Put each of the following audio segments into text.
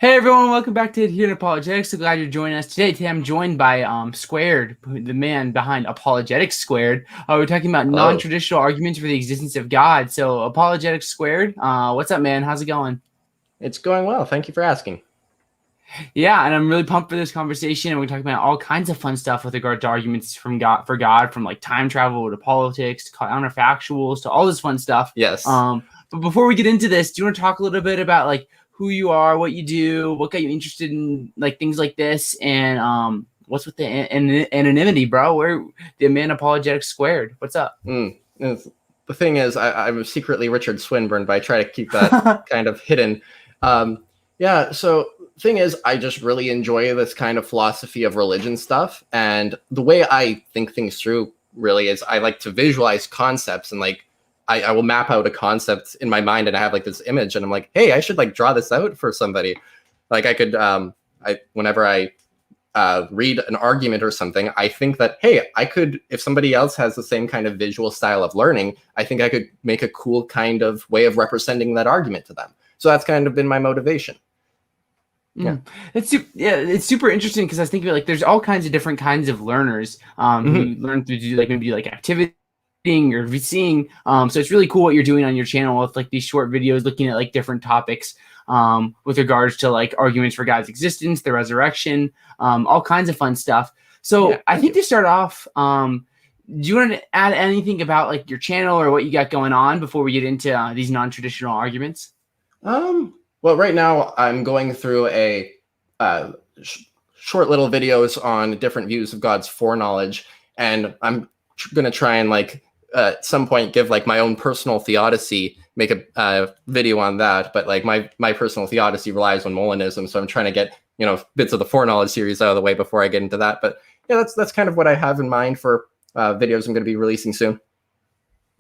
Hey everyone, welcome back to Here in Apologetics. So glad you're joining us today. Today I'm joined by Squared, the man behind Apologetics Squared. We're talking about Hello. non-traditional arguments for the existence of God. So Apologetics Squared, what's up, man? How's it going? It's going well. Thank you for asking. Yeah, and I'm really pumped for this conversation. And we're talking about all kinds of fun stuff with regard to arguments from God, from like time travel to politics to counterfactuals to all this fun stuff. Yes. But before we get into this, do you want to talk a little bit about like who you are, what you do, what got you interested in like things like this, and what's with the anonymity, bro? Where the man Apologetics Squared? What's up? The thing is, I'm secretly Richard Swinburne, but I try to keep that kind of hidden. Yeah, so thing is, I just really enjoy this kind of philosophy of religion stuff. And the way I think things through really is I like to visualize concepts and like I will map out a concept in my mind and I have like this image and I'm like, hey, I should like draw this out for somebody. Like I could whenever I read an argument or something, I think that, hey, I could, if somebody else has the same kind of visual style of learning, I think I could make a cool kind of way of representing that argument to them. So that's kind of been my motivation. Yeah, it's super interesting because I was thinking like there's all kinds of different kinds of learners who learn through like maybe like activity or seeing. So it's really cool what you're doing on your channel with like these short videos looking at like different topics with regards to like arguments for God's existence, the resurrection, all kinds of fun stuff. So Yeah, I think to start off, do you want to add anything about like your channel or what you got going on before we get into these non-traditional arguments? Well, right now I'm going through a short little videos on different views of God's foreknowledge, and I'm going to try and like at some point give like my own personal theodicy, make a video on that. But like my personal theodicy relies on Molinism, so I'm trying to get bits of the foreknowledge series out of the way before I get into that. But yeah, that's kind of what I have in mind for videos I'm going to be releasing soon.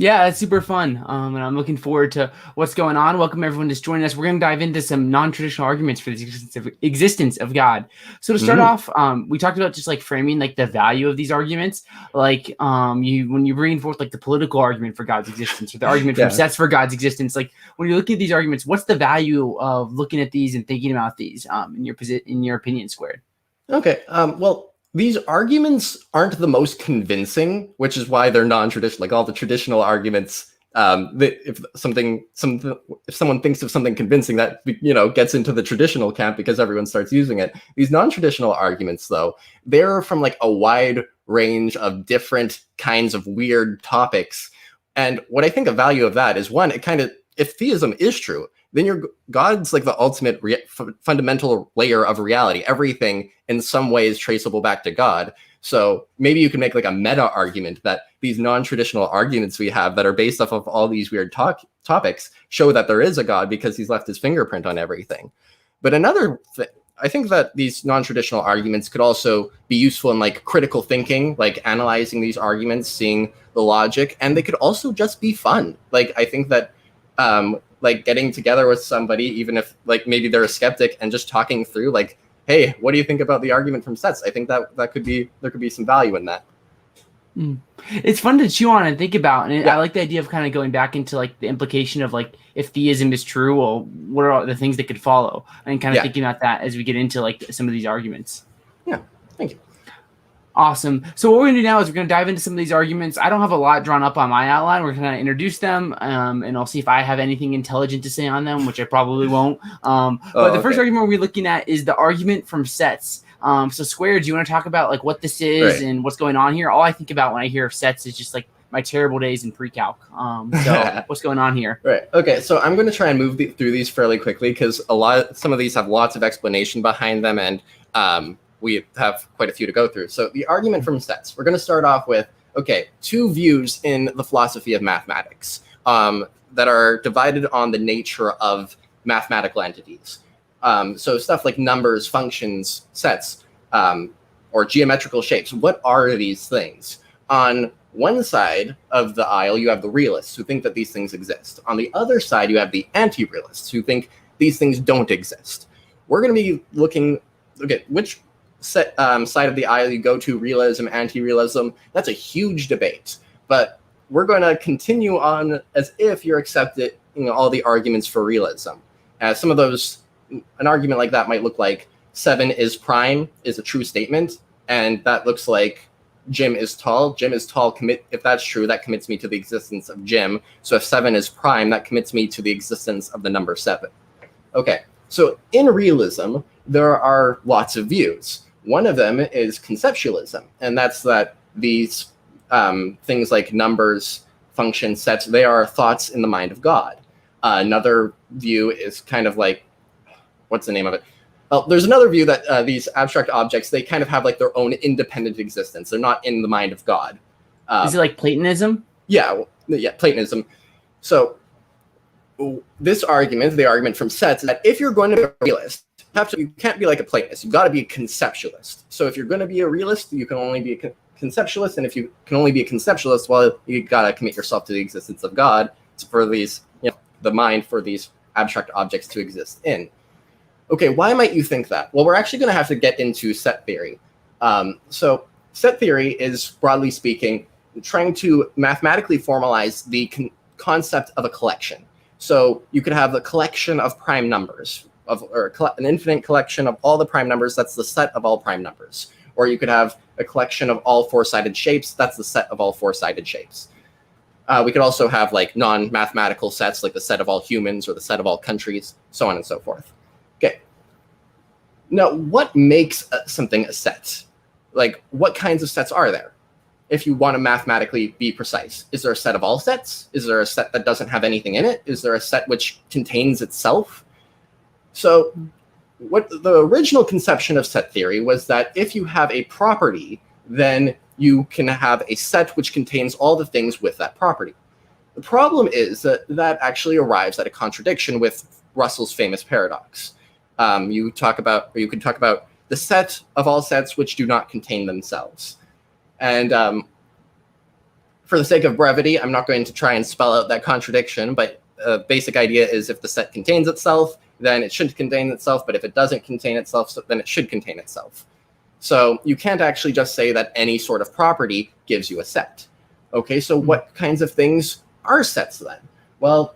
Yeah, that's super fun. And I'm looking forward to what's going on. Welcome everyone just joining us. We're going to dive into some non-traditional arguments for the existence of God. So to start off, we talked about just like framing like the value of these arguments. Like when you're bringing forth like the political argument for God's existence or the argument from sets for God's existence, like when you look at these arguments, what's the value of looking at these and thinking about these in your opinion, Squared? Okay. Well, these arguments aren't the most convincing, which is why they're non-traditional. Like all the traditional arguments, if someone thinks of something convincing, that gets into the traditional camp because everyone starts using it. These non-traditional arguments, though, they're from like a wide range of different kinds of weird topics. And what I think a value of that is, one, if theism is true, then God's like the ultimate fundamental layer of reality. Everything in some way is traceable back to God. So maybe you can make like a meta argument that these non-traditional arguments we have that are based off of all these weird topics show that there is a God because he's left his fingerprint on everything. But another thing, I think that these non-traditional arguments could also be useful in like critical thinking, like analyzing these arguments, seeing the logic, and they could also just be fun. Like I think that like getting together with somebody, even if like maybe they're a skeptic, and just talking through like, hey, what do you think about the argument from sets? I think that there could be some value in that. It's fun to chew on and think about, and I like the idea of kind of going back into like the implication of like if theism is true, well, what are all the things that could follow, and kind of thinking about that as we get into like some of these arguments. Yeah, thank you. Awesome. So what we're gonna do now is we're gonna dive into some of these arguments. I don't have a lot drawn up on my outline. We're gonna introduce them, and I'll see if I have anything intelligent to say on them, which I probably won't. But the first argument we're looking at is the argument from sets. So Square, do you want to talk about like what this is and what's going on here? All I think about when I hear of sets is just like my terrible days in pre-calc. So what's going on here? Right. Okay. So I'm going to try and move through these fairly quickly because some of these have lots of explanation behind them, and we have quite a few to go through. So the argument from sets, we're going to start off with, okay, two views in the philosophy of mathematics that are divided on the nature of mathematical entities. So stuff like numbers, functions, sets, or geometrical shapes. What are these things? On one side of the aisle, you have the realists who think that these things exist. On the other side, you have the anti-realists who think these things don't exist. We're going to be looking, okay, which side of the aisle you go to, realism, anti-realism. That's a huge debate. But we're going to continue on as if you're accepting all the arguments for realism. Some of those an argument like that might look like 7 is prime is a true statement, and that looks like Jim is tall. Jim is tall. If that's true, that commits me to the existence of Jim. So if 7 is prime, that commits me to the existence of the number 7. Okay, so in realism, there are lots of views. One of them is conceptualism, and that's that these things like numbers, functions, sets, they are thoughts in the mind of God. Another view is kind of like, what's the name of it? Well, there's another view that these abstract objects, they kind of have like their own independent existence. They're not in the mind of God. Is it like Platonism? Yeah, Platonism. So this argument, the argument from sets, is that if you're going to be a realist, you can't be like a Platonist. You've got to be a conceptualist. So if you're going to be a realist, you can only be a conceptualist. And if you can only be a conceptualist, well, you got to commit yourself to the existence of God for these, the mind for these abstract objects to exist in. Okay, why might you think that? Well, we're actually going to have to get into set theory. So set theory is, broadly speaking, trying to mathematically formalize the concept of a collection. So you could have a collection of prime numbers, or an infinite collection of all the prime numbers. That's the set of all prime numbers. Or you could have a collection of all four-sided shapes. That's the set of all four-sided shapes. We could also have like non-mathematical sets, like the set of all humans or the set of all countries, so on and so forth. Okay. Now, what makes something a set? Like, what kinds of sets are there? If you want to mathematically be precise, is there a set of all sets? Is there a set that doesn't have anything in it? Is there a set which contains itself? So what the original conception of set theory was that if you have a property, then you can have a set which contains all the things with that property. The problem is that that actually arrives at a contradiction with Russell's famous paradox. You could talk about the set of all sets which do not contain themselves. And for the sake of brevity, I'm not going to try and spell out that contradiction, but the basic idea is if the set contains itself, then it should contain itself, but if it doesn't contain itself, then it should contain itself. So you can't actually just say that any sort of property gives you a set. Okay, so what kinds of things are sets then? Well,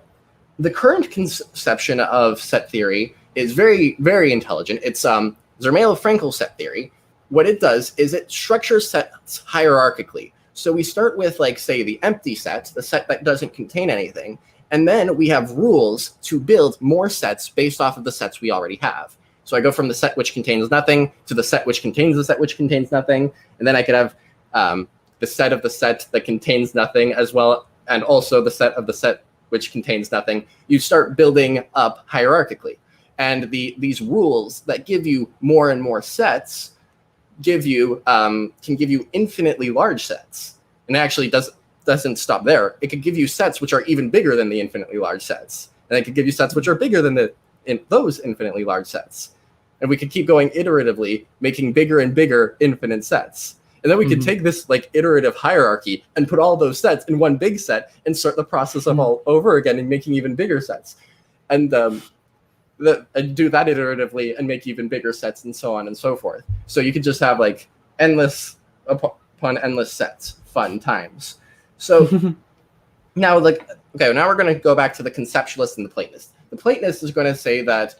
the current conception of set theory is very, very intelligent. It's Zermelo-Fraenkel set theory. What it does is it structures sets hierarchically. So we start with, like, say, the empty set, the set that doesn't contain anything, and then we have rules to build more sets based off of the sets we already have. So I go from the set which contains nothing to the set which contains the set which contains nothing, and then I could have the set of the set that contains nothing as well, and also the set of the set which contains nothing. You start building up hierarchically. And these rules that give you more and more sets can give you infinitely large sets. And it actually doesn't stop there. It could give you sets which are even bigger than the infinitely large sets. And it could give you sets which are bigger than those infinitely large sets. And we could keep going iteratively, making bigger and bigger infinite sets. And then we could take this like iterative hierarchy and put all those sets in one big set and start the process of all over again and making even bigger sets. And do that iteratively and make even bigger sets and so on and so forth. So you could just have like endless upon endless sets, fun times. So now now we're going to go back to the conceptualist and the Platonist. The Platonist is going to say that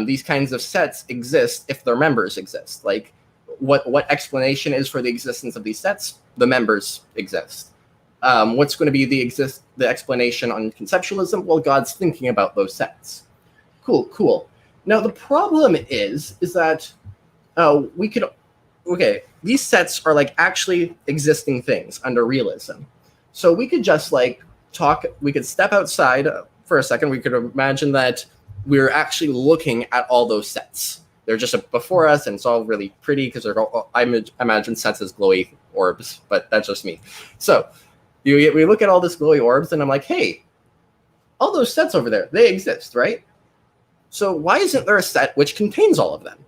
these kinds of sets exist if their members exist. Like what explanation is for the existence of these sets? The members exist. What's going to be the explanation on conceptualism? Well, God's thinking about those sets. Cool. Now the problem is that these sets are like actually existing things under realism. So we could just we could step outside for a second. We could imagine that we're actually looking at all those sets. They're just before us, and it's all really pretty because I imagine sets as glowy orbs, but that's just me. So we look at all this glowy orbs, and I'm like, hey, all those sets over there, they exist, right? So why isn't there a set which contains all of them?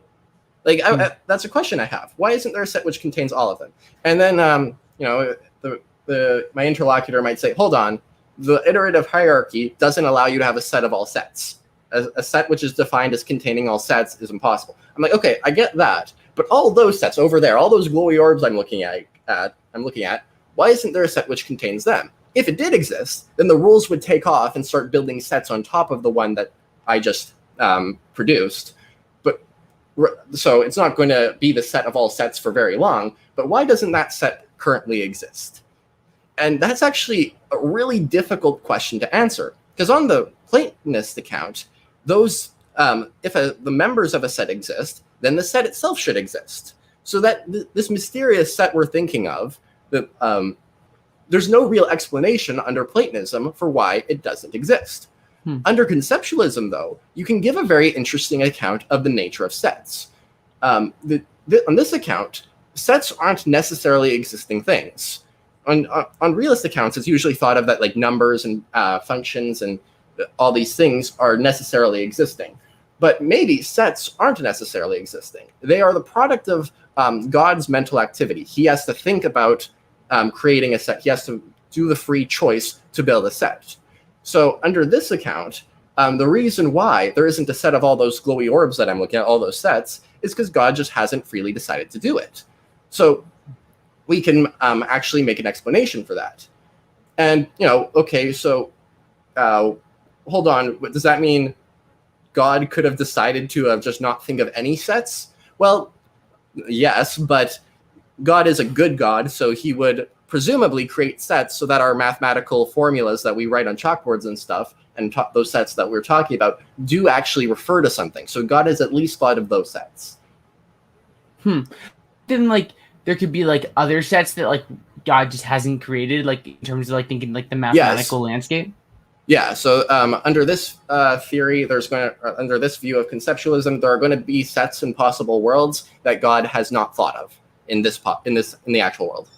That's a question I have. Why isn't there a set which contains all of them? And then, my interlocutor might say, hold on, the iterative hierarchy doesn't allow you to have a set of all sets. A set which is defined as containing all sets is impossible. I'm like, okay, I get that, but all those sets over there, all those glowy orbs I'm looking at, why isn't there a set which contains them? If it did exist, then the rules would take off and start building sets on top of the one that I just produced. So it's not going to be the set of all sets for very long, but why doesn't that set currently exist? And that's actually a really difficult question to answer, because on the Platonist account, those if the members of a set exist, then the set itself should exist. So that this mysterious set we're thinking of, there's no real explanation under Platonism for why it doesn't exist. Under conceptualism, though, you can give a very interesting account of the nature of sets. On this account, sets aren't necessarily existing things. On realist accounts, it's usually thought of that like numbers and functions and all these things are necessarily existing. But maybe sets aren't necessarily existing. They are the product of God's mental activity. He has to think about creating a set. He has to do the free choice to build a set. So under this account, the reason why there isn't a set of all those glowy orbs that I'm looking at, all those sets, is because God just hasn't freely decided to do it. So we can actually make an explanation for that. And, okay, so hold on. Does that mean God could have decided to have just not think of any sets? Well, yes, but God is a good God, so he would presumably create sets so that our mathematical formulas that we write on chalkboards and stuff, and those sets that we're talking about, do actually refer to something. So God has at least thought of those sets. Then, there could be, other sets that, God just hasn't created, in terms of, thinking, the mathematical landscape? Yeah, so under this theory, under this view of conceptualism, there are going to be sets and possible worlds that God has not thought of in the actual world.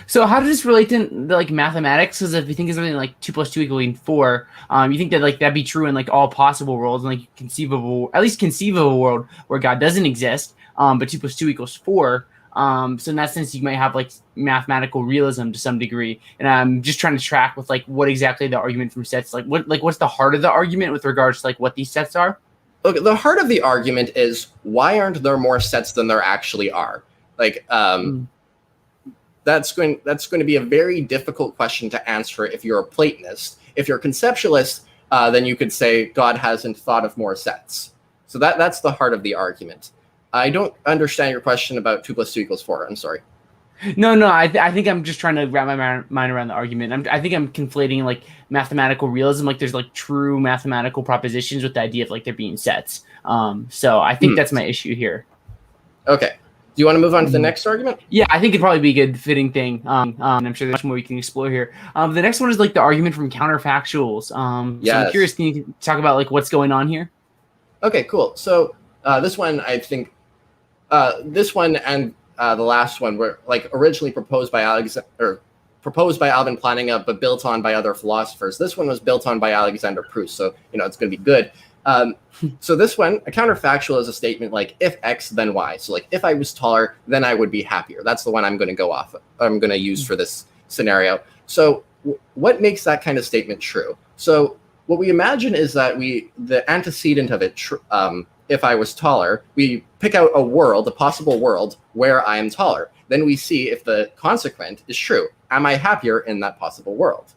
So how does this relate to mathematics? Because if you think of something like 2 + 2 = 4, you think that that'd be true in all possible worlds, and at least conceivable world where God doesn't exist, but 2 + 2 = 4. So in that sense, you might have mathematical realism to some degree. And I'm just trying to track with what exactly the argument from sets, what's the heart of the argument with regards to what these sets are? Okay, the heart of the argument is, why aren't there more sets than there actually are? That's going to be a very difficult question to answer if you're a Platonist. If you're a conceptualist, then you could say God hasn't thought of more sets. So that's the heart of the argument. I don't understand your question about 2 + 2 = 4. I'm sorry. No, I think I'm just trying to wrap my mind around the argument. I think I'm conflating mathematical realism, there's true mathematical propositions with the idea of there being sets. So I think that's my issue here. Okay. Do you want to move on to the next argument? Yeah, I think it'd probably be a good fitting thing. I'm sure there's much more we can explore here. The next one is the argument from Counterfactuals. So I'm curious, can you talk about what's going on here? Okay, cool. So this one, I think, this one and the last one were originally proposed by Alvin Plantinga, but built on by other philosophers. This one was built on by Alexander Proust, so it's going to be good. So this one, a counterfactual, is a statement if X, then Y. So if I was taller, then I would be happier. That's the one I'm going to go off of. I'm going to use for this scenario. So what makes that kind of statement true? So what we imagine is that the antecedent of it, if I was taller, we pick out a possible world where I am taller. Then we see if the consequent is true. Am I happier in that possible world?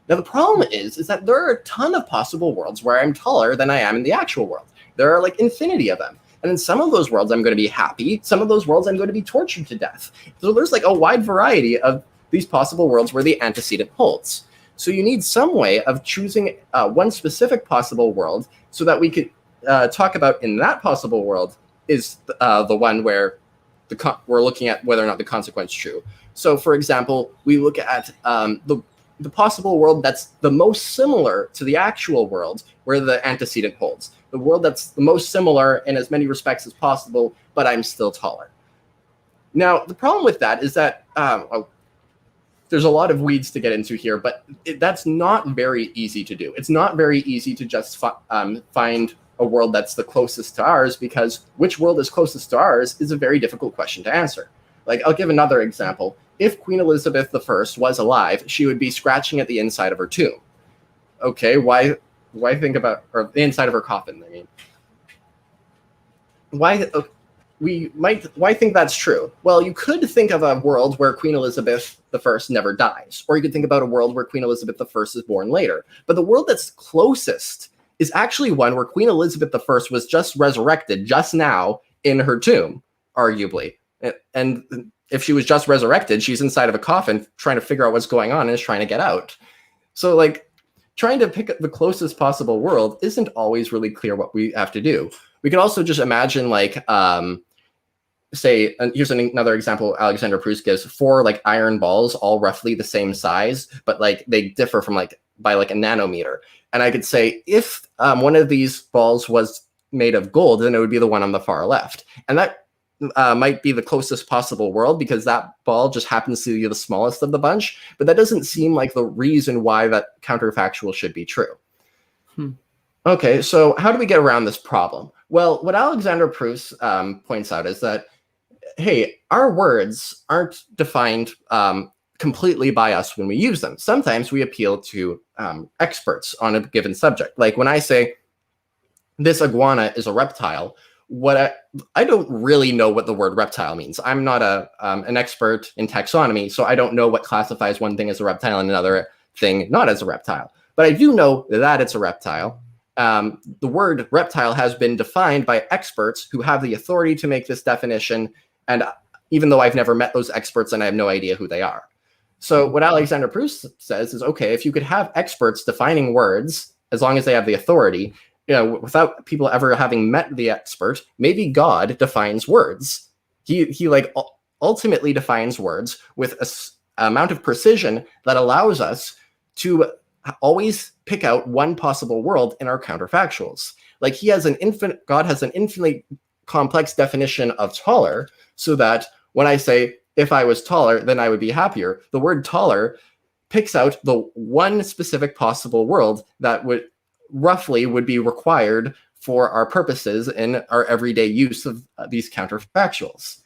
Now, the problem is that there are a ton of possible worlds where I'm taller than I am in the actual world. There are infinity of them. And in some of those worlds, I'm going to be happy. Some of those worlds, I'm going to be tortured to death. So there's a wide variety of these possible worlds where the antecedent holds. So you need some way of choosing one specific possible world so that we could talk about in that possible world is the one where we're looking at whether or not the consequence is true. So, for example, we look at the possible world that's the most similar to the actual world where the antecedent holds. The world that's the most similar in as many respects as possible, but I'm still taller. Now, the problem with that is that there's a lot of weeds to get into here, but that's not very easy to do. It's not very easy to just find a world that's the closest to ours, because which world is closest to ours is a very difficult question to answer. I'll give another example. If Queen Elizabeth I was alive, she would be scratching at the inside of her tomb. Okay, why think about, or the inside of her coffin, I mean. Why think that's true? Well, you could think of a world where Queen Elizabeth I never dies, or you could think about a world where Queen Elizabeth I is born later. But the world that's closest is actually one where Queen Elizabeth I was just resurrected just now in her tomb, arguably. And if she was just resurrected, she's inside of a coffin trying to figure out what's going on and is trying to get out. So like trying to pick the closest possible world isn't always really clear what we have to do. We can also just imagine like, say, here's another example Alexander Proust gives, 4 like iron balls, all roughly the same size, but like they differ from like by like a nanometer. And I could say if one of these balls was made of gold, then it would be the one on the far left. And that might be the closest possible world because that ball just happens to be the smallest of the bunch, but that doesn't seem like the reason why that counterfactual should be true. Okay, so how do we get around this problem? Well, what Alexander Proust points out is that, hey, our words aren't defined completely by us when we use them. Sometimes we appeal to experts on a given subject. Like when I say, this iguana is a reptile, I don't really know what the word reptile means. I'm not an expert in taxonomy, so I don't know what classifies one thing as a reptile and another thing not as a reptile. But I do know that it's a reptile. The word reptile has been defined by experts who have the authority to make this definition. And even though I've never met those experts and I have no idea who they are. So what Alexander Proust says is, okay, if you could have experts defining words, as long as they have the authority, without people ever having met the expert, maybe God defines words. He like ultimately defines words with an amount of precision that allows us to always pick out one possible world in our counterfactuals. Like God has an infinitely complex definition of taller, so that when I say, if I was taller, then I would be happier, the word taller picks out the one specific possible world that would be required for our purposes in our everyday use of these counterfactuals.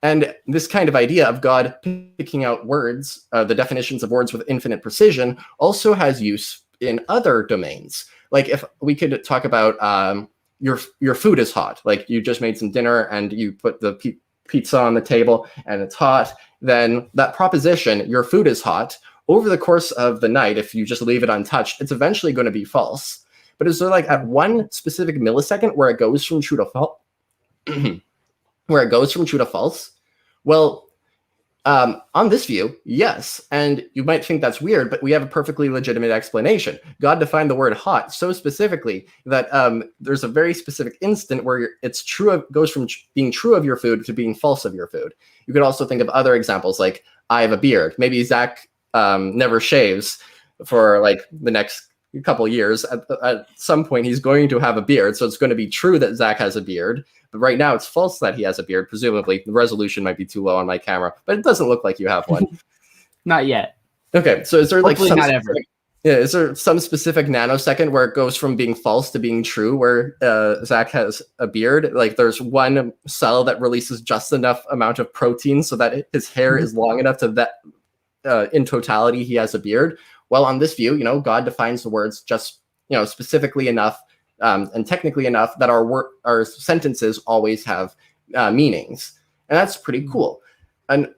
And this kind of idea of God picking out words, the definitions of words with infinite precision, also has use in other domains. Like if we could talk about your food is hot, like you just made some dinner and you put the pizza on the table and it's hot, then that proposition, your food is hot, over the course of the night, if you just leave it untouched, it's eventually going to be false. But is there like at one specific millisecond where it goes from true to false? Where it goes from true to false? Well, on this view, yes. And you might think that's weird, but we have a perfectly legitimate explanation. God defined the word hot so specifically that there's a very specific instant where it's true, goes from being true of your food to being false of your food. You could also think of other examples like, I have a beard. Maybe Zach never shaves for like the next couple years. At some point, he's going to have a beard. So it's going to be true that Zach has a beard. But right now, it's false that he has a beard. Presumably, the resolution might be too low on my camera, but it doesn't look like you have one. Not yet. Okay, so is there Hopefully like not ever. Yeah, is there some specific nanosecond where it goes from being false to being true, where Zach has a beard? Like there's one cell that releases just enough amount of protein so that his hair is long enough to that in totality he has a beard. Well, on this view, God defines the words just specifically enough and technically enough that our sentences always have meanings, and that's pretty cool. And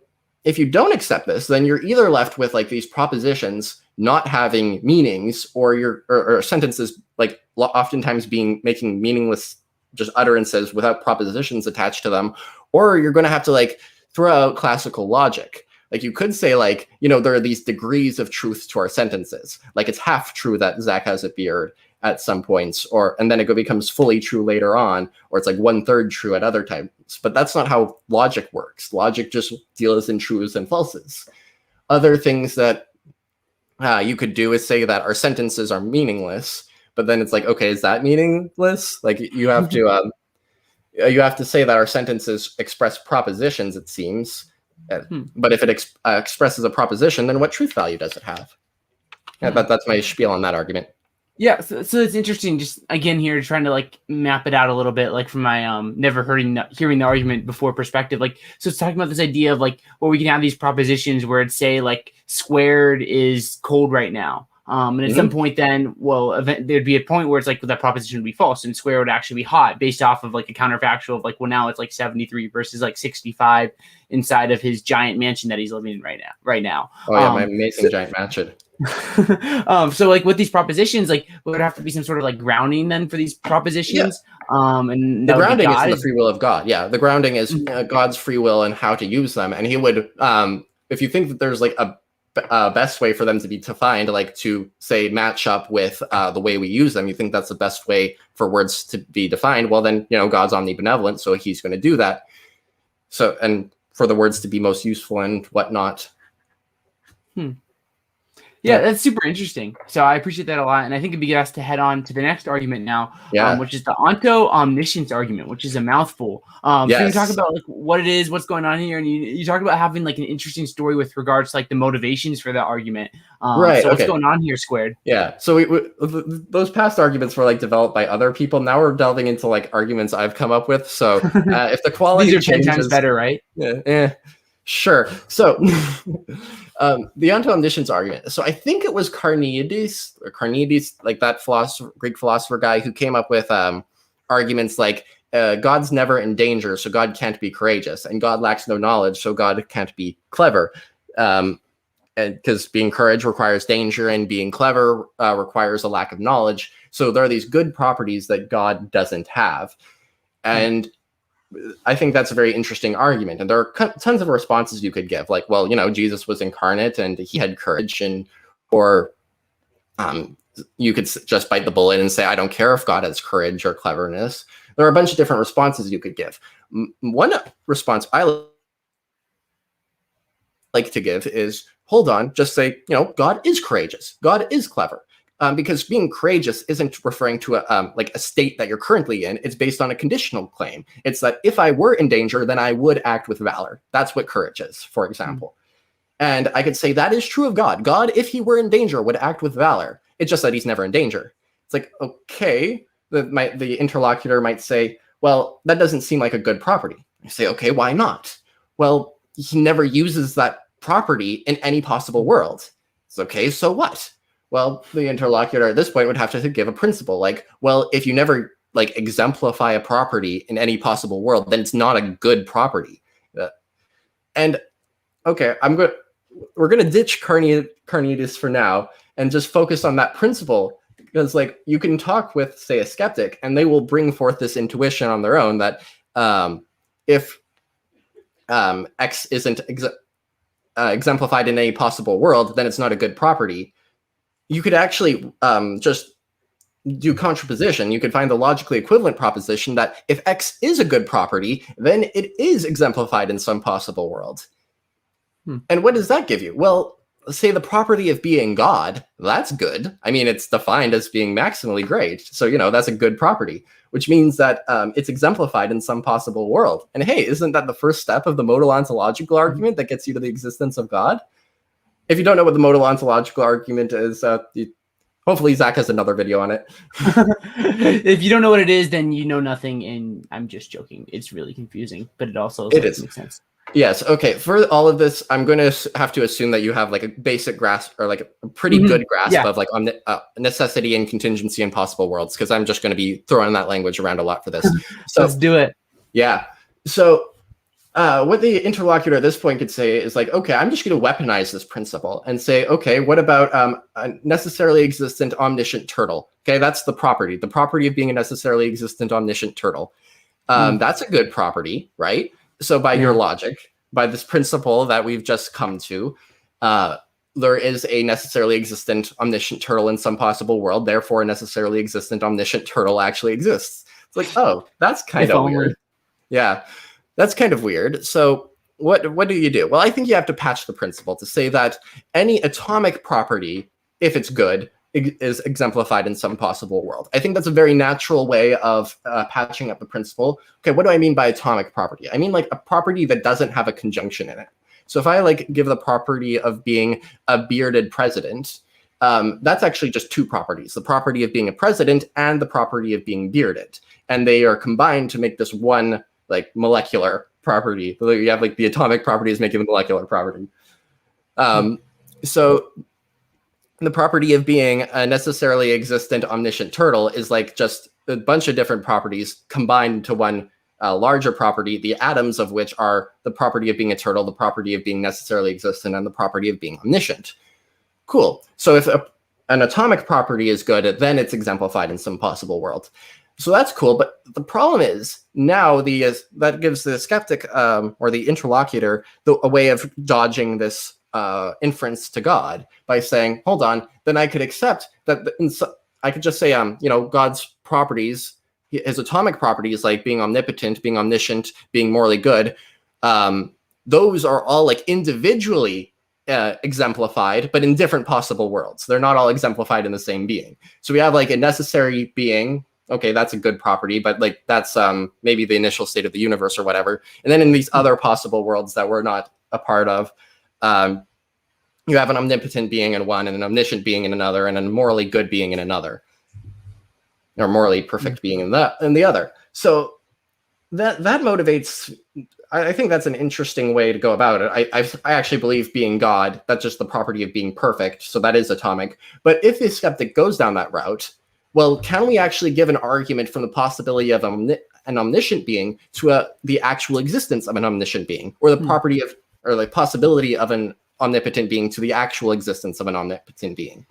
if you don't accept this, then you're either left with like these propositions not having meanings, or sentences like oftentimes making meaningless just utterances without propositions attached to them, or you're going to have to like throw out classical logic. Like you could say like, there are these degrees of truth to our sentences. Like it's half true that Zach has a beard at some points, and then it becomes fully true later on, or it's like 1/3 true at other times. But that's not how logic works. Logic just deals in truths and falses. Other things that you could do is say that our sentences are meaningless, but then it's like, okay, is that meaningless? Like you have to say that our sentences express propositions, it seems. But if it expresses a proposition, then what truth value does it have? Yeah, that's my spiel on that argument. Yeah, so it's interesting. Just again here, trying to like map it out a little bit, like from my never hearing the argument before perspective. Like, so it's talking about this idea of like, well, we can have these propositions where it's say like squared is cold right now, And at some point then, there'd be a point where it's like that proposition would be false and square would actually be hot based off of like a counterfactual of like, well, now it's like 73 versus like 65 inside of his giant mansion that he's living in right now. Oh yeah, my amazing giant mansion. So like with these propositions, like would have to be some sort of like grounding then for these propositions. And the grounding is the free will of God. Yeah, the grounding is God's free will and how to use them. And he would, if you think that there's like a best way for them to be defined, like to say match up with the way we use them, you think that's the best way for words to be defined, well then, God's omnibenevolent, so he's going to do that. So, and for the words to be most useful and whatnot. Yeah, that's super interesting. So I appreciate that a lot. And I think it'd be good to head on to the next argument now, which is the Onto-Omniscience Argument, which is a mouthful. So you talk about like what it is, what's going on here. And you talk about having like an interesting story with regards to like the motivations for that argument. Right. So what's going on here, Squared? Yeah. So those past arguments were like developed by other people. Now we're delving into like arguments I've come up with. So if the quality These are 10 times better, right? Yeah. Sure. So the Onto-Omniscience argument. So I think it was Carneades, like that Greek philosopher guy who came up with arguments like God's never in danger, so God can't be courageous, and God lacks no knowledge, so God can't be clever. Because being courage requires danger, and being clever requires a lack of knowledge. So there are these good properties that God doesn't have, and I think that's a very interesting argument. And there are tons of responses you could give, like, well, Jesus was incarnate and he had courage, or you could just bite the bullet and say, I don't care if God has courage or cleverness. There are a bunch of different responses you could give. One response I like to give is, hold on, just say, God is courageous. God is clever. Because being courageous isn't referring to a state that you're currently in. It's based on a conditional claim. It's that if I were in danger, then I would act with valor. That's what courage is, for example. And I could say that is true of God. God, if he were in danger, would act with valor. It's just that he's never in danger. It's like, okay, the interlocutor might say, well, that doesn't seem like a good property. I say, okay, why not? Well, he never uses that property in any possible world. It's okay, so what? Well, the interlocutor at this point would have to give a principle, like, well, if you never exemplify a property in any possible world, then it's not a good property. And okay, we're gonna ditch Carneades for now and just focus on that principle, because you can talk with, say, a skeptic, and they will bring forth this intuition on their own that if X isn't exemplified in any possible world, then it's not a good property. You could actually just do contraposition. You could find the logically equivalent proposition that if X is a good property, then it is exemplified in some possible world. And what does that give you? Well, say the property of being God, that's good. I mean, it's defined as being maximally great. So, that's a good property, which means that it's exemplified in some possible world. And hey, isn't that the first step of the modal ontological argument that gets you to the existence of God? If you don't know what the modal ontological argument is, hopefully Zach has another video on it. If you don't know what it is, then you know nothing, and I'm just joking. It's really confusing, but it also makes sense. Yes. Okay. For all of this, I'm going to have to assume that you have a basic grasp, or a pretty good grasp of necessity and contingency in possible worlds, because I'm just going to be throwing that language around a lot for this. So let's do it. Yeah. So what the interlocutor at this point could say is okay, I'm just going to weaponize this principle and say, okay, what about a necessarily existent omniscient turtle? Okay, that's the property of being a necessarily existent omniscient turtle. That's a good property, right? So by your logic, by this principle that we've just come to, there is a necessarily existent omniscient turtle in some possible world. Therefore, a necessarily existent omniscient turtle actually exists. It's oh, that's kind of weird. Yeah. That's kind of weird. So what do you do? Well, I think you have to patch the principle to say that any atomic property, if it's good, is exemplified in some possible world. I think that's a very natural way of patching up the principle. Okay, what do I mean by atomic property? I mean a property that doesn't have a conjunction in it. So if I give the property of being a bearded president, that's actually just two properties: the property of being a president and the property of being bearded, and they are combined to make this one molecular property. You have the atomic property is making the molecular property. So the property of being a necessarily existent omniscient turtle is like just a bunch of different properties combined into one larger property, the atoms of which are the property of being a turtle, the property of being necessarily existent, and the property of being omniscient. Cool. So if an atomic property is good, then it's exemplified in some possible world. So that's cool, but the problem is now that gives the skeptic or the interlocutor a way of dodging this inference to God by saying, hold on, then I could accept that I could just say, God's properties, his atomic properties, like being omnipotent, being omniscient, being morally good, those are all like individually exemplified, but in different possible worlds. They're not all exemplified in the same being. So we have like a necessary being. Okay, that's a good property, but like that's maybe the initial state of the universe or whatever. And then in these other possible worlds that we're not a part of, you have an omnipotent being in one, and an omniscient being in another, and a morally good being in another, or morally perfect being in the other. So that motivates. I think that's an interesting way to go about it. I actually believe being God, that's just the property of being perfect, so that is atomic. But if the skeptic goes down that route, well, can we actually give an argument from the possibility of an omniscient being to the actual existence of an omniscient being, or the property of, or the possibility of an omnipotent being to the actual existence of an omnipotent being?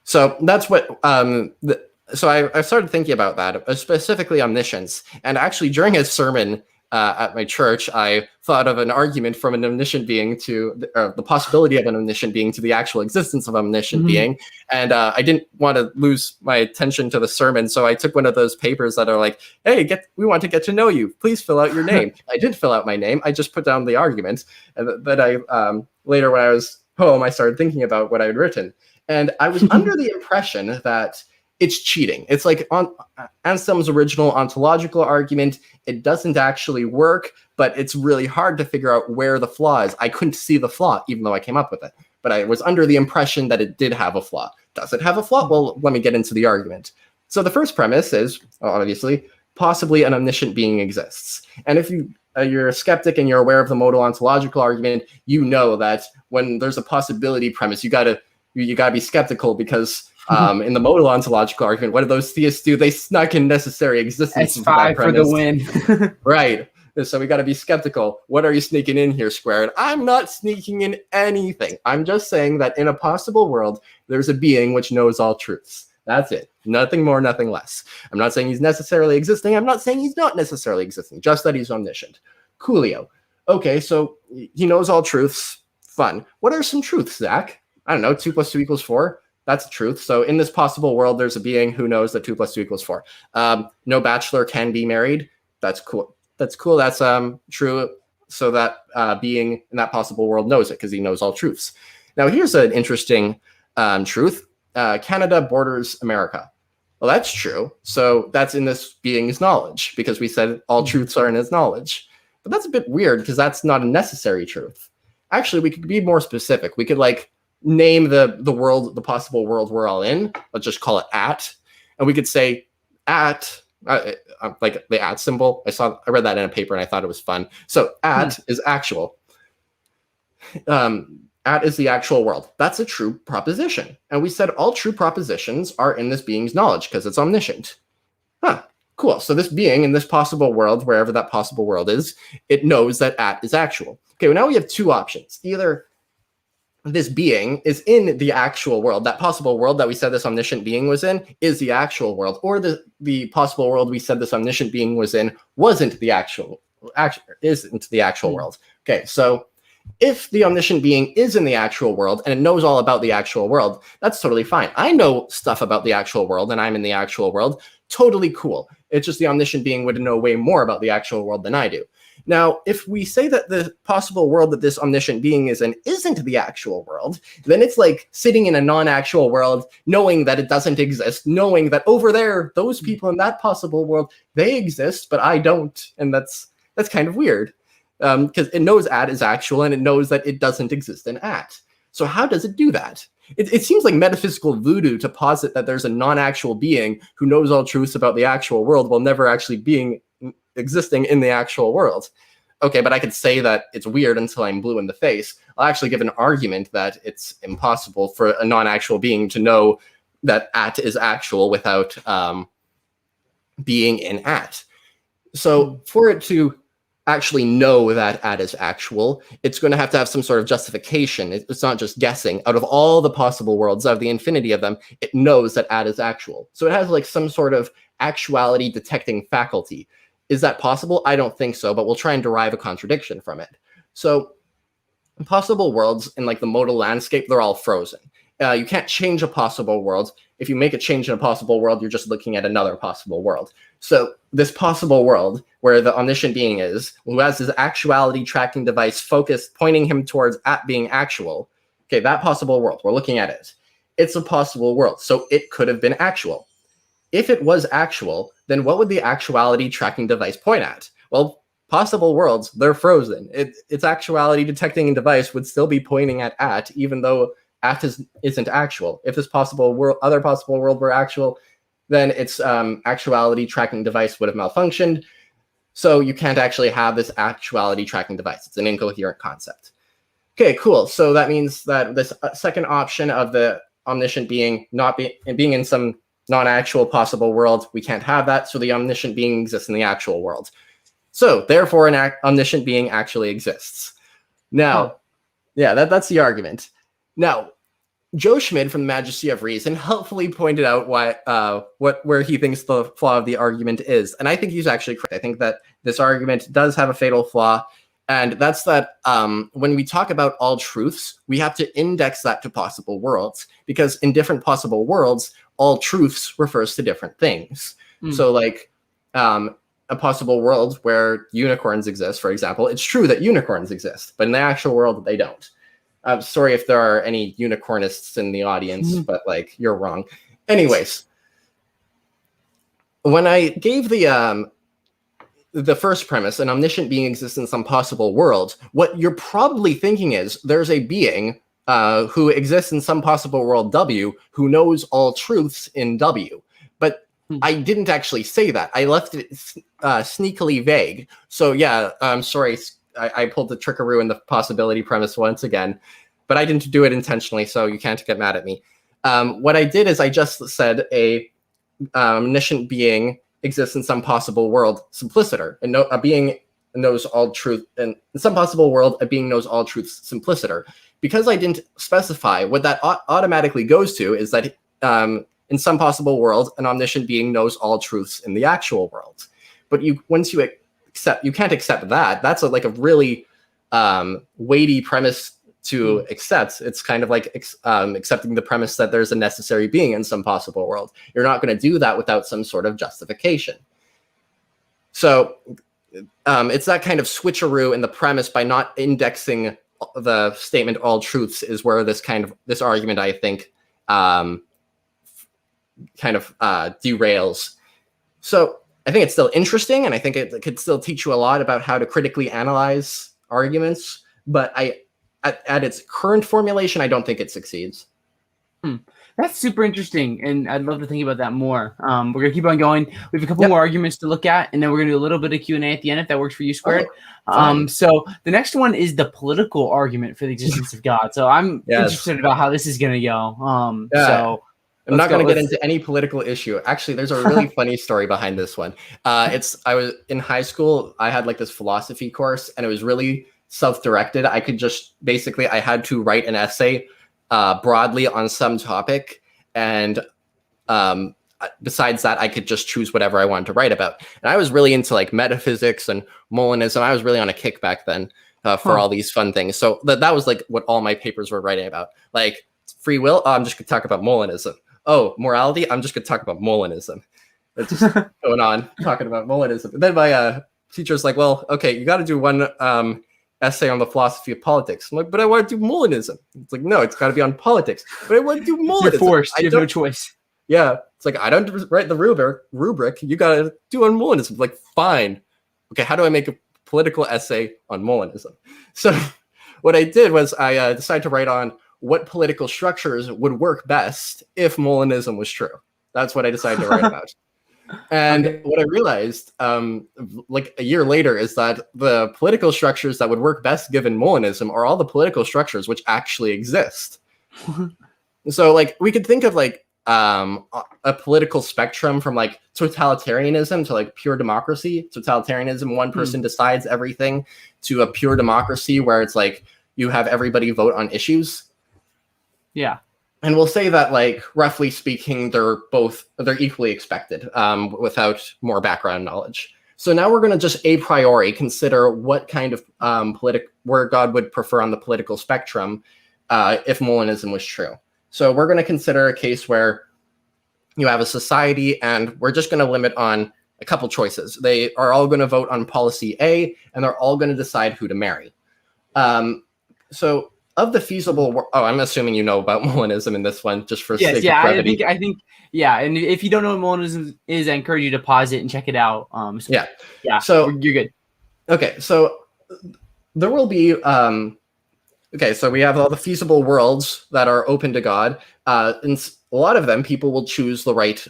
So that's what. So I started thinking about that, specifically omniscience, and actually during a sermon at my church, I thought of an argument from an omniscient being to the possibility of an omniscient being to the actual existence of an omniscient being. And I didn't want to lose my attention to the sermon. So I took one of those papers that are like, hey, we want to get to know you. Please fill out your name. I didn't fill out my name. I just put down the argument. And then I later, when I was home, I started thinking about what I had written. And I was under the impression that it's cheating. It's like Anselm's original ontological argument. It doesn't actually work, but it's really hard to figure out where the flaw is. I couldn't see the flaw, even though I came up with it. But I was under the impression that it did have a flaw. Does it have a flaw? Well, let me get into the argument. So the first premise is, obviously, possibly an omniscient being exists. And if you're a skeptic and you're aware of the modal ontological argument, you know that when there's a possibility premise, you gotta be skeptical, because in the modal ontological argument, what do those theists do? They snuck in necessary existence. S5 for the win. Right. So we got to be skeptical. What are you sneaking in here, Squared? I'm not sneaking in anything. I'm just saying that in a possible world, there's a being which knows all truths. That's it. Nothing more, nothing less. I'm not saying he's necessarily existing. I'm not saying he's not necessarily existing, just that he's omniscient. Coolio. Okay, so he knows all truths. Fun. What are some truths, Zach? I don't know. 2 + 2 = 4. That's the truth. So in this possible world, there's a being who knows that 2 + 2 = 4. No bachelor can be married. That's cool. That's cool. That's true. So that being in that possible world knows it, because he knows all truths. Now, here's an interesting truth. Canada borders America. Well, that's true. So that's in this being's knowledge, because we said all truths are in his knowledge. But that's a bit weird, because that's not a necessary truth. Actually, we could be more specific. We could name the world, the possible world we're all in. Let's just call it at, and we could say at, like the at symbol. I read that in a paper and I thought it was fun. So at is actual. At is the actual world. That's a true proposition. And we said all true propositions are in this being's knowledge, because it's omniscient. Huh, cool. So this being in this possible world, wherever that possible world is, it knows that at is actual. Okay, well, now we have two options. Either this being is in the actual world, that possible world that we said this omniscient being was in is the actual world, or the possible world we said this omniscient being was in isn't the actual world. Okay, so if the omniscient being is in the actual world and it knows all about the actual world, that's totally fine. I know stuff about the actual world and I'm in the actual world. Totally cool. It's just the omniscient being would know way more about the actual world than I do. Now, if we say that the possible world that this omniscient being is in isn't the actual world, then it's like sitting in a non-actual world, knowing that it doesn't exist, knowing that over there, those people in that possible world, they exist, but I don't. And that's kind of weird, because it knows at is actual and it knows that it doesn't exist in at. So how does it do that? It seems like metaphysical voodoo to posit that there's a non-actual being who knows all truths about the actual world while never actually existing in the actual world. okay, but I could say that it's weird until I'm blue in the face. I'll actually give an argument that it's impossible for a non-actual being to know that at is actual without being in at. So for it to actually know that at is actual, it's going to have some sort of justification. It's not just guessing. Out of all the possible worlds, out of the infinity of them, it knows that at is actual. So it has like some sort of actuality detecting faculty. Is that possible? I don't think so, but we'll try and derive a contradiction from it. So possible worlds in like the modal landscape, they're all frozen. You can't change a possible world. If you make a change in a possible world, you're just looking at another possible world. So this possible world where the omniscient being is, who has his actuality tracking device focused, pointing him towards at being actual. Okay, that possible world, we're looking at it. It's a possible world, so it could have been actual. If it was actual, then what would the actuality tracking device point at? Well, possible worlds, they're frozen. Its actuality detecting device would still be pointing at, even though at isn't actual. If this possible world, other possible world were actual, then its actuality tracking device would have malfunctioned. So you can't actually have this actuality tracking device. It's an incoherent concept. Okay, cool. So that means that this second option of the omniscient being being in some non-actual possible world, we can't have that. So the omniscient being exists in the actual world. So therefore, an omniscient being actually exists. Now, yeah, that's the argument. Now, Joe Schmid from the Majesty of Reason helpfully pointed out where he thinks the flaw of the argument is. And I think he's actually correct. I think that this argument does have a fatal flaw. And that's that when we talk about all truths, we have to index that to possible worlds. Because in different possible worlds, all truths refers to different things. So like a possible world where unicorns exist, for example, it's true that unicorns exist. But in the actual world, they don't. I'm sorry if there are any unicornists in the audience, but like you're wrong. Anyways, when I gave the first premise, an omniscient being exists in some possible world, what you're probably thinking is there's a being who exists in some possible world W who knows all truths in W. But I didn't actually say that. I left it sneakily vague. So yeah, I'm sorry. I pulled the trickaroo in the possibility premise once again, but I didn't do it intentionally, so you can't get mad at me. What I did is I just said a omniscient being exists in some possible world, simpliciter, and a being knows all truth. And in some possible world, a being knows all truths, simpliciter. Because I didn't specify, what that automatically goes to is that in some possible world, an omniscient being knows all truths in the actual world. But once you can't accept that. That's like a really weighty premise to accept. It's kind of like accepting the premise that there's a necessary being in some possible world. You're not going to do that without some sort of justification. So it's that kind of switcheroo in the premise by not indexing the statement all truths is where this argument, I think, derails. So I think it's still interesting, and I think it could still teach you a lot about how to critically analyze arguments. But at its current formulation, I don't think it succeeds. That's super interesting, and I'd love to think about that more. We're going to keep on going. We have a couple more arguments to look at, and then we're going to do a little bit of Q&A at the end, if that works for you, Squared. So the next one is the political argument for the existence of God. So I'm interested about how this is going to go. So I'm not going to get into any political issue. Actually, there's a really funny story behind this one. I was in high school. I had like this philosophy course, and it was really self-directed. I had to write an essay broadly on some topic, and besides that, I could just choose whatever I wanted to write about. And I was really into like metaphysics and Molinism. I was really on a kick back then for all these fun things. So that was like what all my papers were writing about. Like free will, I'm just gonna talk about Molinism. Oh, morality, I'm just gonna talk about Molinism. It's just going on talking about Molinism. And then my teacher's like, well, okay, you got to do one essay on the philosophy of politics. I'm like, but I want to do Molinism. It's like, no, it's got to be on politics. But I want to do Molinism. You're forced. You have no choice. Yeah, it's like, I don't write the rubric. You got to do on Molinism. Like, fine. Okay, how do I make a political essay on Molinism? So what I did was I decided to write on what political structures would work best if Molinism was true. That's what I decided to write about. And Okay. what I realized, like a year later, is that the political structures that would work best given Molinism are all the political structures which actually exist. So, like, we could think of like a political spectrum from like totalitarianism to like pure democracy. Totalitarianism, one person decides everything, to a pure democracy where it's like you have everybody vote on issues. Yeah. And we'll say that, like, roughly speaking, they're equally expected without more background knowledge. So now we're going to just a priori consider what kind of where God would prefer on the political spectrum if Molinism was true. So we're going to consider a case where you have a society, and we're just going to limit on a couple choices. They are all going to vote on policy A, and they're all going to decide who to marry. So of the feasible, I'm assuming you know about Molinism in this one, just for sake of brevity. I think, yeah. And if you don't know what Molinism is, I encourage you to pause it and check it out. So you're good. Okay, so there will be, okay, so we have all the feasible worlds that are open to God. And a lot of them, people will choose the right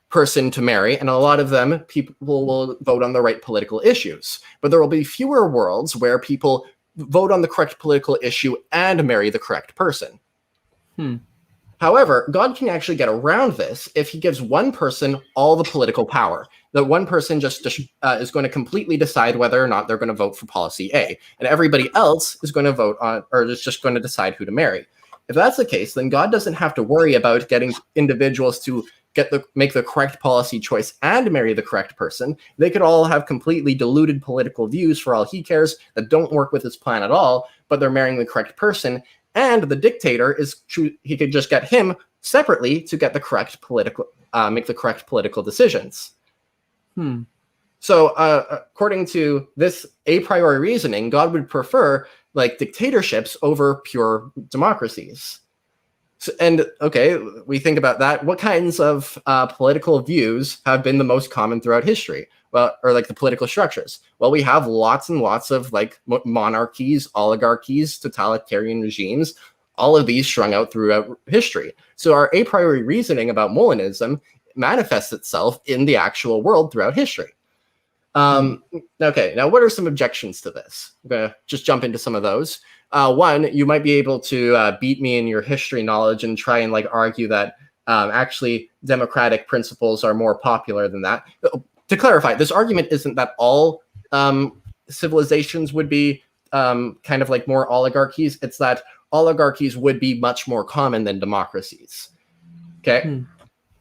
person to marry, and a lot of them, people will vote on the right political issues. But there will be fewer worlds where people vote on the correct political issue and marry the correct person. However, God can actually get around this if he gives one person all the political power. That one person just is going to completely decide whether or not they're going to vote for policy A, and everybody else is going to vote on, or is just going to decide who to marry. If that's the case, then God doesn't have to worry about getting individuals to make the correct policy choice and marry the correct person. They could all have completely diluted political views for all he cares that don't work with his plan at all, but they're marrying the correct person. And the dictator is true. He could just get him separately to get the correct make the correct political decisions. So according to this a priori reasoning, God would prefer like dictatorships over pure democracies. So, and okay, we think about that. What kinds of political views have been the most common throughout history? Well, or like the political structures. Well, we have lots and lots of like monarchies, oligarchies, totalitarian regimes. All of these strung out throughout history. So our a priori reasoning about Molinism manifests itself in the actual world throughout history. Okay, now what are some objections to this? I'm gonna just jump into some of those. One, you might be able to beat me in your history knowledge and try and like argue that actually democratic principles are more popular than that. To clarify, this argument isn't that all civilizations would be kind of like more oligarchies. It's that oligarchies would be much more common than democracies. Okay,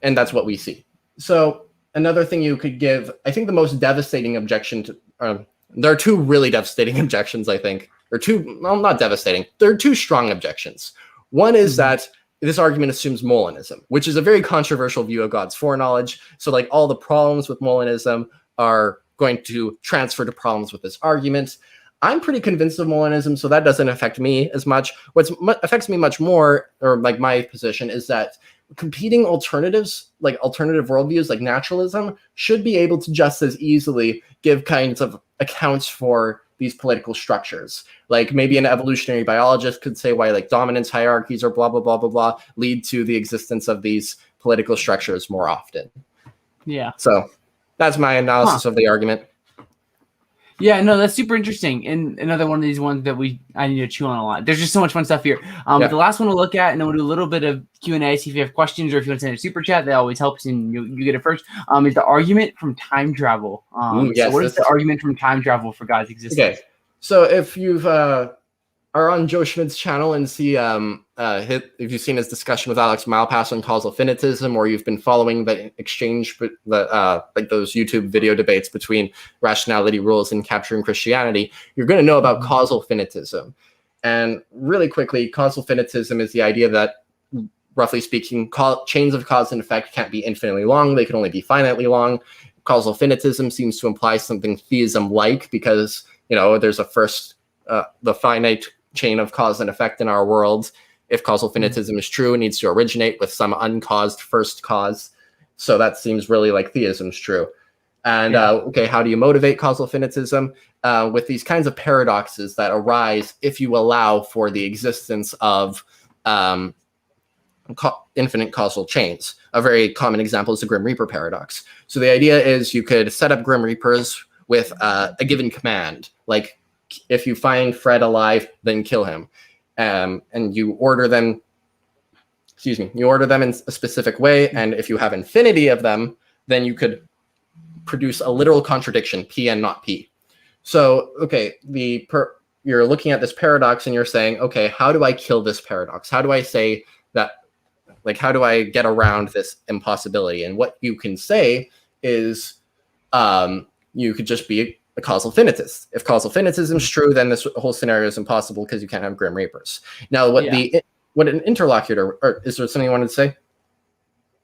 and that's what we see. So another thing you could give, I think the most devastating objection to, there are two really devastating objections, I think. Or two, well, not devastating. There are two strong objections. One is that this argument assumes Molinism, which is a very controversial view of God's foreknowledge. So like all the problems with Molinism are going to transfer to problems with this argument. I'm pretty convinced of Molinism, so that doesn't affect me as much. What affects me much more, or like my position, is that competing alternatives, like alternative worldviews, like naturalism, should be able to just as easily give kinds of accounts for these political structures. Like maybe an evolutionary biologist could say why like dominance hierarchies or blah, blah, blah, blah, blah lead to the existence of these political structures more often. Yeah. So that's my analysis of the argument. Yeah, no, that's super interesting. And another one of these ones that I need to chew on a lot. There's just so much fun stuff here. But the last one we'll look at, and then we'll do a little bit of Q&A, see if you have questions or if you want to send a super chat. That always helps, and you get it first. Is the argument from time travel. So what is the argument from time travel for God's existence? Okay, so if you've are on Joe Schmidt's channel and see if you've seen his discussion with Alex Malpass on causal finitism, or you've been following the exchange, like those YouTube video debates between rationality rules and capturing Christianity, you're going to know about causal finitism. And really quickly, causal finitism is the idea that, roughly speaking, chains of cause and effect can't be infinitely long; they can only be finitely long. Causal finitism seems to imply something theism-like, because there's a first, the finite chain of cause and effect in our world. If causal finitism is true, it needs to originate with some uncaused first cause. So that seems really like theism's true. And okay, how do you motivate causal finitism? With these kinds of paradoxes that arise if you allow for the existence of infinite causal chains. A very common example is the Grim Reaper paradox. So the idea is you could set up Grim Reapers with a given command, like if you find Fred alive, then kill him, and you order them. You order them in a specific way, and if you have infinity of them, then you could produce a literal contradiction, P and not P. So, okay, you're looking at this paradox and you're saying, okay, how do I kill this paradox? How do I say that, like, how do I get around this impossibility? And what you can say is you could just be a causal finitist. If causal finitism is true, then this whole scenario is impossible because you can't have Grim Reapers. Now, what an interlocutor, or is there something you wanted to say?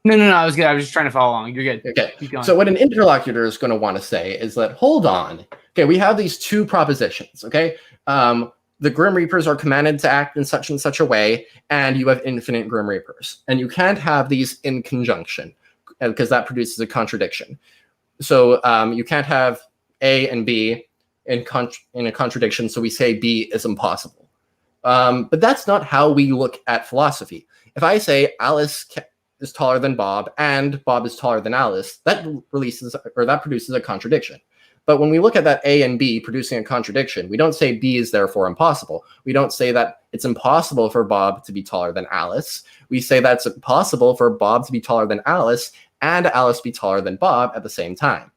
No, I was good. I was just trying to follow along. You're good. Okay. So what an interlocutor is going to want to say is that, hold on. Okay, we have these two propositions, okay? The Grim Reapers are commanded to act in such and such a way, and you have infinite Grim Reapers. And you can't have these in conjunction, because that produces a contradiction. So you can't have A and B in a contradiction, so we say B is impossible. But that's not how we look at philosophy. If I say Alice is taller than Bob and Bob is taller than Alice, that produces a contradiction. But when we look at that A and B producing a contradiction, we don't say B is therefore impossible. We don't say that it's impossible for Bob to be taller than Alice. We say that it's impossible for Bob to be taller than Alice and Alice be taller than Bob at the same time.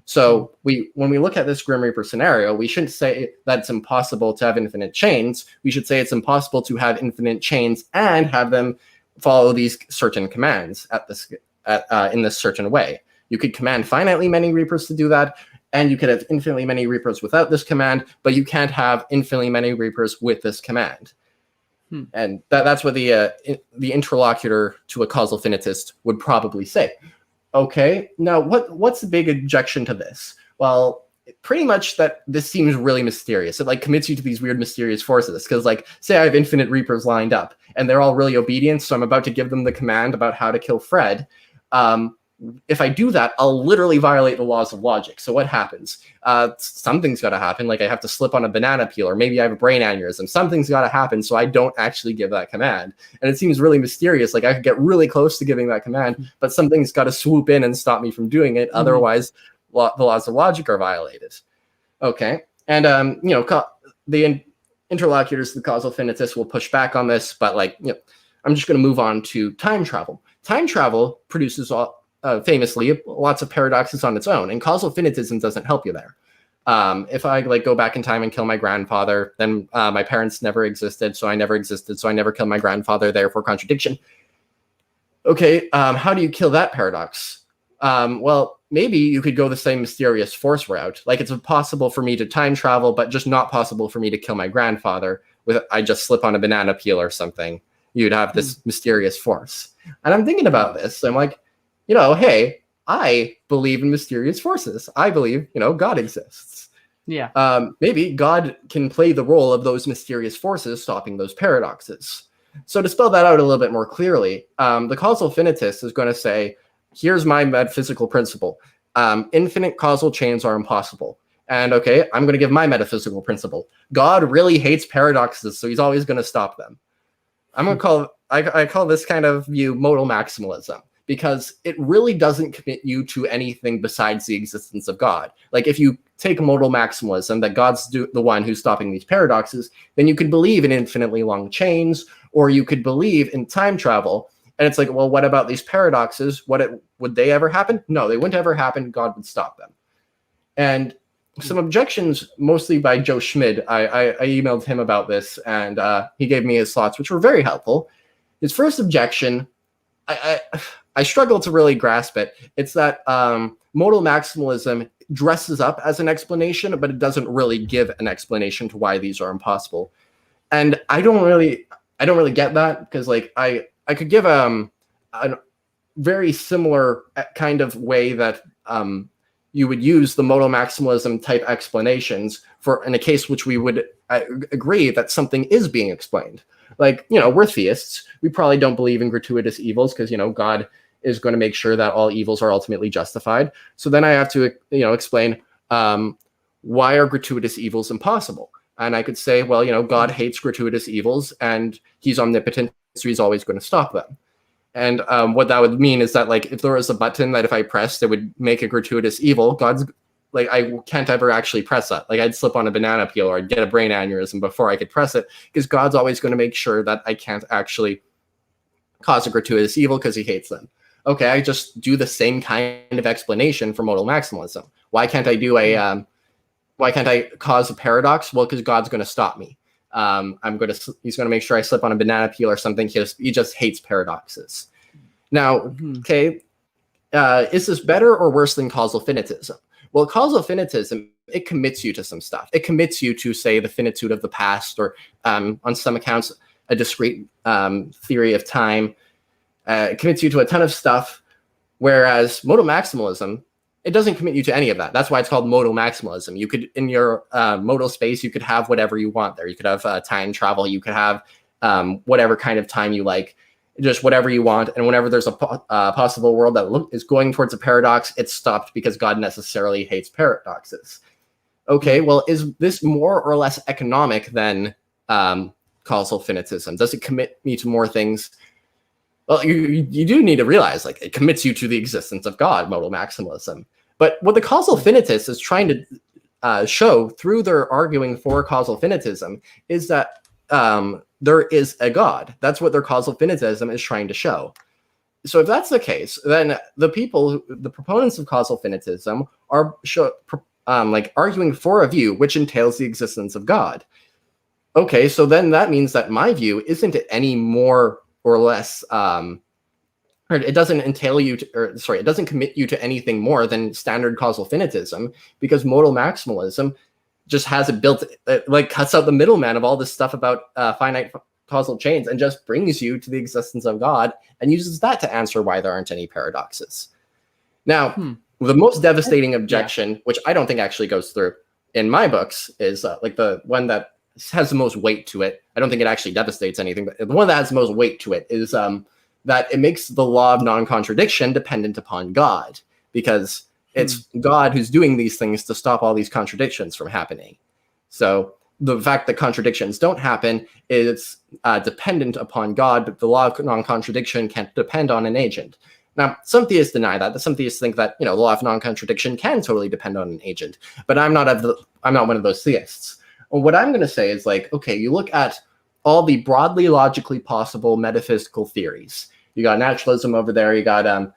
So when we look at this Grim Reaper scenario, we shouldn't say that it's impossible to have infinite chains. We should say it's impossible to have infinite chains and have them follow these certain commands in this certain way. You could command finitely many Reapers to do that, and you could have infinitely many Reapers without this command, but you can't have infinitely many Reapers with this command. And that's what the interlocutor to a causal finitist would probably say. Okay, now what's the big objection to this? Well, pretty much that this seems really mysterious. It like commits you to these weird mysterious forces. Because like, say I have infinite Reapers lined up and they're all really obedient, so I'm about to give them the command about how to kill Fred. If I do that, I'll literally violate the laws of logic. So what happens? Something's got to happen. Like I have to slip on a banana peel, or maybe I have a brain aneurysm. Something's got to happen so I don't actually give that command. And it seems really mysterious. Like I could get really close to giving that command, but something's got to swoop in and stop me from doing it. Otherwise, the laws of logic are violated. Okay. And, the interlocutors, the causal finitists will push back on this, but I'm just going to move on to time travel. Time travel produces famously lots of paradoxes on its own, and causal finitism doesn't help you there. If I go back in time and kill my grandfather, then my parents never existed, so I never existed, so I never killed my grandfather, therefore contradiction. Okay, how do you kill that paradox? Well, maybe you could go the same mysterious force route. Like it's impossible for me to time travel, but just not possible for me to kill my grandfather I just slip on a banana peel or something. You'd have this mysterious force. And I'm thinking about this. I'm like, hey, I believe in mysterious forces. I believe, God exists. Yeah. Maybe God can play the role of those mysterious forces stopping those paradoxes. So to spell that out a little bit more clearly, the causal finitist is going to say, here's my metaphysical principle. Infinite causal chains are impossible. And okay, I'm going to give my metaphysical principle. God really hates paradoxes, so he's always going to stop them. I'm going to call, I call this kind of view modal maximalism, because it really doesn't commit you to anything besides the existence of God. Like if you take modal maximalism, that God's the one who's stopping these paradoxes, then you could believe in infinitely long chains, or you could believe in time travel. And it's like, well, what about these paradoxes? Would they ever happen? No, they wouldn't ever happen. God would stop them. And some objections, mostly by Joe Schmid. I emailed him about this, and he gave me his thoughts, which were very helpful. His first objection, I struggle to really grasp it. It's that modal maximalism dresses up as an explanation, but it doesn't really give an explanation to why these are impossible. And I don't really get that, because I could give a very similar kind of way that you would use the modal maximalism type explanations in a case which we would agree that something is being explained. We're theists. We probably don't believe in gratuitous evils because, God is going to make sure that all evils are ultimately justified. So then I have to, explain why are gratuitous evils impossible? And I could say, well, God hates gratuitous evils and he's omnipotent, so he's always going to stop them. And what that would mean is that like if there was a button that if I pressed, it would make a gratuitous evil. God's like I can't ever actually press that. Like I'd slip on a banana peel or I'd get a brain aneurysm before I could press it, because God's always going to make sure that I can't actually cause a gratuitous evil because he hates them. Okay, I just do the same kind of explanation for modal maximalism. Why can't I do a why can't I cause a paradox? Well, because God's going to stop me. He's going to make sure I slip on a banana peel or something. He just hates paradoxes. Now, okay, is this better or worse than causal finitism? Well, causal finitism, it commits you to some stuff. It commits you to, say, the finitude of the past, or on some accounts, a discrete theory of time. It commits you to a ton of stuff, whereas modal maximalism, it doesn't commit you to any of that. That's why it's called modal maximalism. You could, in your modal space, you could have whatever you want there. You could have time travel. You could have whatever kind of time you like, just whatever you want. And whenever there's a possible world that is going towards a paradox, it's stopped because God necessarily hates paradoxes. Okay, well, is this more or less economic than causal finitism? Does it commit me to more things? Well, you do need to realize, like, it commits you to the existence of God, modal maximalism. But what the causal finitist is trying to show through their arguing for causal finitism is that there is a God. That's what their causal finitism is trying to show. So if that's the case, then the proponents of causal finitism are like arguing for a view which entails the existence of God. Okay, so then that means that my view isn't any more or less, or it doesn't entail you to, it doesn't commit you to anything more than standard causal finitism, because modal maximalism just has it built, like cuts out the middleman of all this stuff about finite causal chains and just brings you to the existence of God and uses that to answer why there aren't any paradoxes. Now, the most devastating objection, which I don't think actually goes through in my books, is like the one that has the most weight to it. I don't think it actually devastates anything, but the one that has the most weight to it is that it makes the law of non-contradiction dependent upon God, because it's God who's doing these things to stop all these contradictions from happening. So the fact that contradictions don't happen is dependent upon God, but the law of non-contradiction can't depend on an agent. Now, some theists deny that. Some theists think that, the law of non-contradiction can totally depend on an agent, but I'm not one of those theists. Well, what I'm going to say is, like, okay, you look at all the broadly logically possible metaphysical theories. You got naturalism over there. You got, I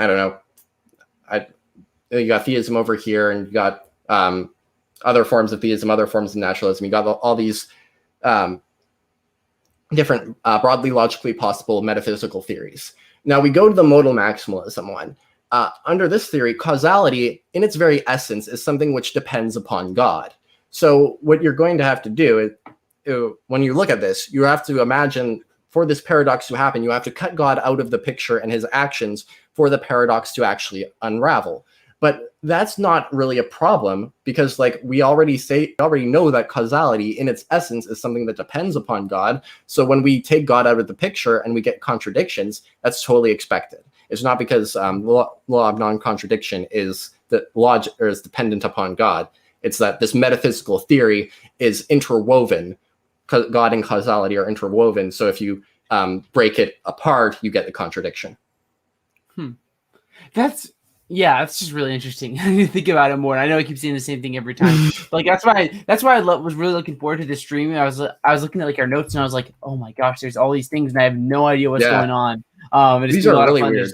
don't know, you got theism over here, and you got other forms of theism, other forms of naturalism. You got all these different broadly logically possible metaphysical theories. Now we go to the modal maximalism one. Under this theory, causality, in its very essence, is something which depends upon God. So what you're going to have to do is, when you look at this, you have to imagine, for this paradox to happen, you have to cut God out of the picture and his actions for the paradox to actually unravel. But that's not really a problem, because, like, we already know that causality in its essence is something that depends upon God. So when we take God out of the picture and we get contradictions, that's totally expected. It's not because law of non-contradiction is dependent upon God. It's that this metaphysical theory is interwoven. God and causality are interwoven. So if you break it apart, you get the contradiction. That's just really interesting. You think about it more. And I know I keep saying the same thing every time. Like that's why I was really looking forward to this stream. I was looking at, like, our notes, and I was like, oh my gosh, there's all these things, and I have no idea what's going on. These are really weird.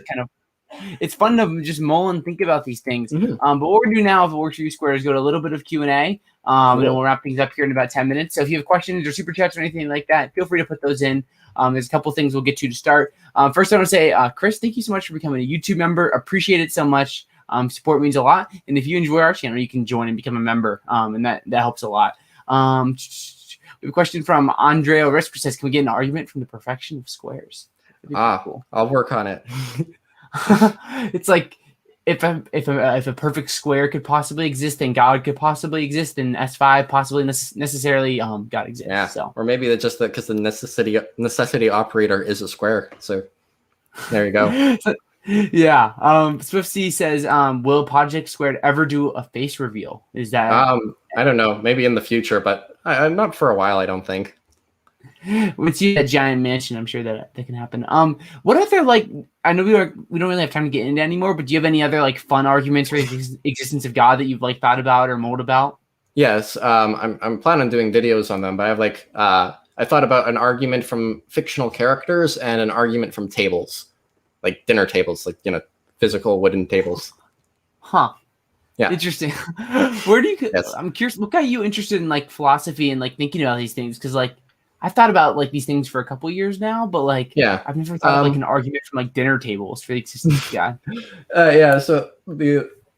It's fun to just mull and think about these things. But what we're going to do now, if it works for you, Square, is go to a little bit of Q&A. And then we'll wrap things up here in about 10 minutes. So if you have questions or super chats or anything like that, feel free to put those in. There's a couple things we'll get to start. First, I want to say, Chris, thank you so much for becoming a YouTube member. Appreciate it so much. Support means a lot. And if you enjoy our channel, you can join and become a member. And that helps a lot. We have a question from Andrea Risk, says, can we get an argument from the perfection of squares? Cool. I'll work on it. It's like, if a perfect square could possibly exist, then God could possibly exist, and S5 possibly necessarily God exists. Yeah. So, or maybe that's just because the necessity operator is a square. So there you go. Yeah. Swift C says, will Apologetics Squared ever do a face reveal? Is that I don't know. Maybe in the future, but not for a while, I don't think. Once you get a giant mansion, I'm sure that can happen. What other like? I know we don't really have time to get into anymore, but do you have any other like fun arguments for the existence of God that you've like thought about or mulled about? Yes, I'm planning on doing videos on them, but I have like I thought about an argument from fictional characters and an argument from tables, like dinner tables, like physical wooden tables. Huh. Yeah. Interesting. Where do you? Yes. I'm curious. What got you interested in like philosophy and like thinking about these things? Because like I've thought about like these things for a couple years now, but like I've never thought of like an argument from like dinner tables for the existence of God. Yeah. So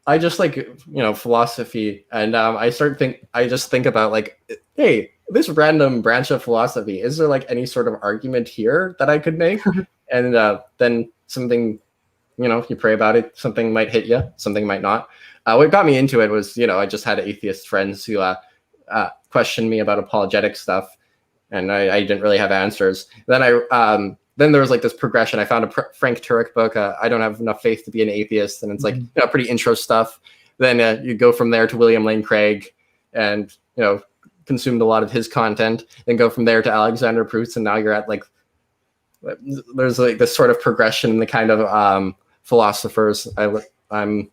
I just like philosophy, and I just think about like, hey, this random branch of philosophy, is there like any sort of argument here that I could make? And then something, you pray about it, something might hit you, something might not. What got me into it was, I just had atheist friends who questioned me about apologetic stuff, and I didn't really have answers. Then then there was like this progression. I found a Frank Turek book, I Don't Have Enough Faith to Be an Atheist, and it's like pretty intro stuff. Then you go from there to William Lane Craig, and consumed a lot of his content. Then go from there to Alexander Proust, and now you're at like, there's like this sort of progression in the kind of philosophers I'm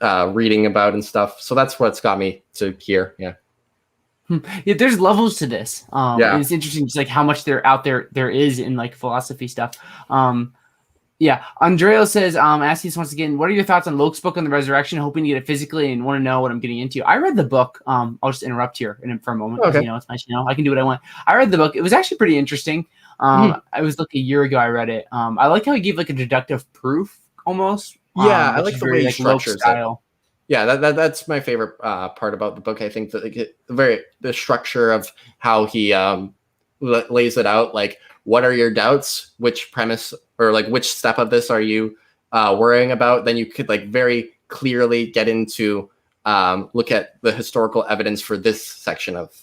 reading about and stuff. So that's what's got me to here. Yeah. Yeah, there's levels to this. Yeah. It's interesting just like how much there is in like philosophy stuff. Yeah. Andreo says, asking us once again, what are your thoughts on Locke's book on the resurrection? Hoping to get it physically and want to know what I'm getting into. I read the book. I'll just interrupt here for a moment. Okay. It's my channel. I can do what I want. I read the book. It was actually pretty interesting. It was like a year ago I read it. I like how he gave like a deductive proof almost. Yeah, I like the way he structures it. Yeah, that's my favorite part about the book. I think that like, the structure of how he lays it out. Like, what are your doubts? Which premise or like which step of this are you worrying about? Then you could like very clearly get into look at the historical evidence for this section of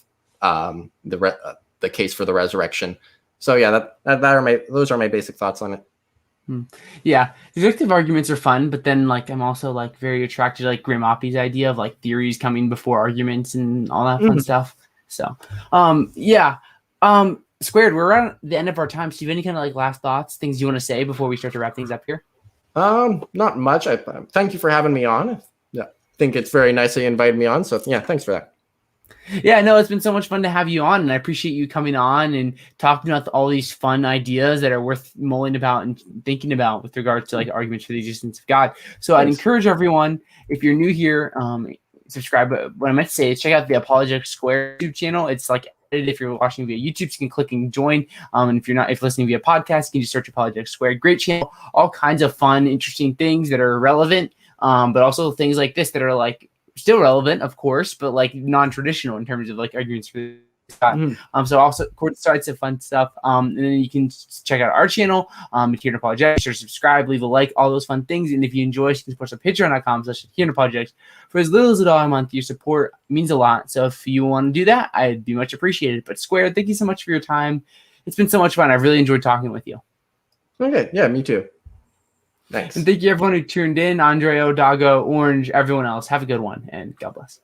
the case for the resurrection. So yeah, those are my basic thoughts on it. Yeah, deductive arguments are fun, but then like I'm also like very attracted to like Grimapi's idea of like theories coming before arguments and all that fun stuff. So Squared, we're at the end of our time. So do you have any kind of like last thoughts, things you want to say before we start to wrap things up here? Not much. I thank you for having me on. Yeah, I think it's very nice that you invited me on. So yeah, thanks for that. Yeah, no, it's been so much fun to have you on, and I appreciate you coming on and talking about all these fun ideas that are worth mulling about and thinking about with regards to like arguments for the existence of God. So I'd encourage everyone, if you're new here, subscribe. But what I meant to say is check out the Apologetics Squared YouTube channel. It's like if you're watching via YouTube, you can click and join. And if you're listening via podcast, you can just search Apologetics Squared. Great channel, all kinds of fun, interesting things that are relevant, but also things like this that are like still relevant, of course, but like non-traditional in terms of like arguments for God. So also sorts of fun stuff. And then you can check out our channel, here in Apologetics, or subscribe, leave a like, all those fun things. And if you enjoy, you can support us on patreon.com/here-in-apologetics. For as little as $1 a month, your support means a lot. So if you want to do that, I'd be much appreciated. But Square, thank you so much for your time. It's been so much fun. I've really enjoyed talking with you. Okay. Yeah, me too. Thanks. And thank you everyone who tuned in, Andreo, Dago, Orange, everyone else. Have a good one, and God bless.